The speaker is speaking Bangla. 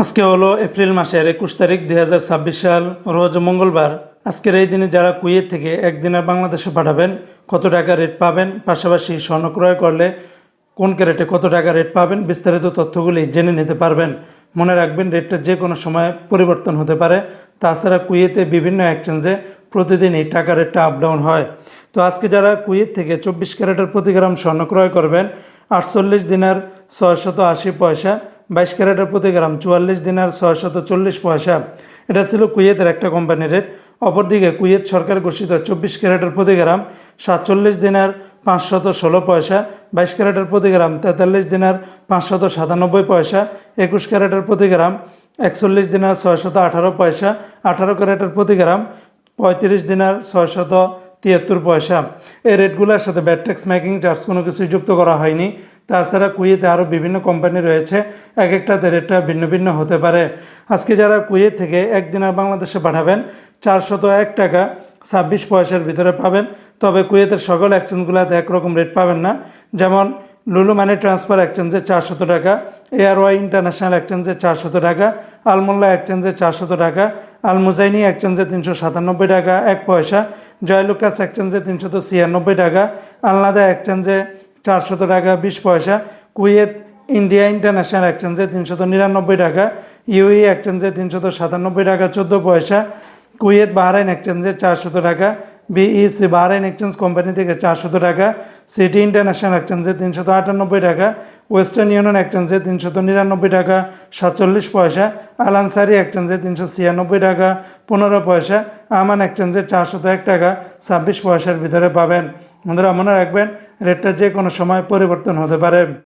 আজকে হলো এপ্রিল মাসের 21 তারিখ 2026 সাল, রোজ মঙ্গলবার। আজকের এই দিনে যারা কুয়েত থেকে একদিনের বাংলাদেশে পাঠাবেন কত টাকা রেট পাবেন, পাশাপাশি স্বর্ণ ক্রয় করলে কোন ক্যারেটে কত টাকা রেট পাবেন, বিস্তারিত তথ্যগুলি জেনে নিতে পারবেন। মনে রাখবেন, রেটটা যে কোনো সময় পরিবর্তন হতে পারে। তাছাড়া কুয়েতে বিভিন্ন এক্সচেঞ্জে প্রতিদিনই টাকা রেটটা আপ ডাউন হয়। তো আজকে যারা কুয়েত থেকে 24 ক্যারেটের প্রতি গ্রাম স্বর্ণ ক্রয় করবেন 48 দিনার 680 পয়সা, 22 ক্যারেটের প্রতি গ্রাম 44 দিনার 640 পয়সা। এটা ছিল কুয়েতের একটা কোম্পানির রেট। অপরদিকে কুয়েত সরকার ঘোষিত 24 ক্যারেটের প্রতি গ্রাম 47 দিনার 516 পয়সা, 22 ক্যারেটের প্রতি গ্রাম 43 দিনার 597 পয়সা, 21 ক্যারেটের প্রতি গ্রাম 41 দিনার 618 পয়সা, 18 ক্যারেটের প্রতি গ্রাম 35 দিনার 673 পয়সা। এই রেটগুলোর সাথে ব্যাট ট্যাক্স মেকিং চার্জ কোনো কিছুই যুক্ত করা হয়নি। তাছাড়া কুয়েতে আরও বিভিন্ন কোম্পানি রয়েছে, এক একটাতে রেটটা ভিন্ন ভিন্ন হতে পারে। আজকে যারা কুয়েত থেকে একদিনের বাংলাদেশে পাঠাবেন 401 টাকা 26 পয়সার ভিতরে পাবেন। তবে কুয়েতের সকল এক্সচেঞ্জগুলোতে একরকম রেট পাবেন না। যেমন লুলু মানি ট্রান্সফার এক্সচেঞ্জে 400 টাকা, এআরওয়াই ইন্টারন্যাশনাল এক্সচেঞ্জে 400 টাকা, আলমোল্লা এক্সচেঞ্জে 400 টাকা, আল মুজাইনি এক্সচেঞ্জে 397 টাকা 1 পয়সা, জয়লুকাস এক্সচেঞ্জে 396 টাকা, আলনাদা এক্সচেঞ্জে 400 টাকা 20 পয়সা, কুয়েত ইন্ডিয়া ইন্টারন্যাশনাল এক্সচেঞ্জে 399 টাকা, ইউই এক্সচেঞ্জে 397 টাকা 14 পয়সা, কুয়েত বাহরাইন এক্সচেঞ্জে 400 টাকা, বিইসি বাহরাইন এক্সচেঞ্জ কোম্পানি থেকে 400 টাকা, সিটি ইন্টারন্যাশনাল এক্সচেঞ্জে 398 টাকা, ওয়েস্টার্ন ইউনিয়ন এক্সচেঞ্জে 399 টাকা 47 পয়সা, আল আনসারি এক্সচেঞ্জে 396 টাকা 15 পয়সা, আমান এক্সচেঞ্জে 401 টাকা 26 পয়সার ভিতরে পাবেন। বন্ধুরা মনে রাখবেন, রেটটা যে কোনো সময় পরিবর্তন হতে পারে।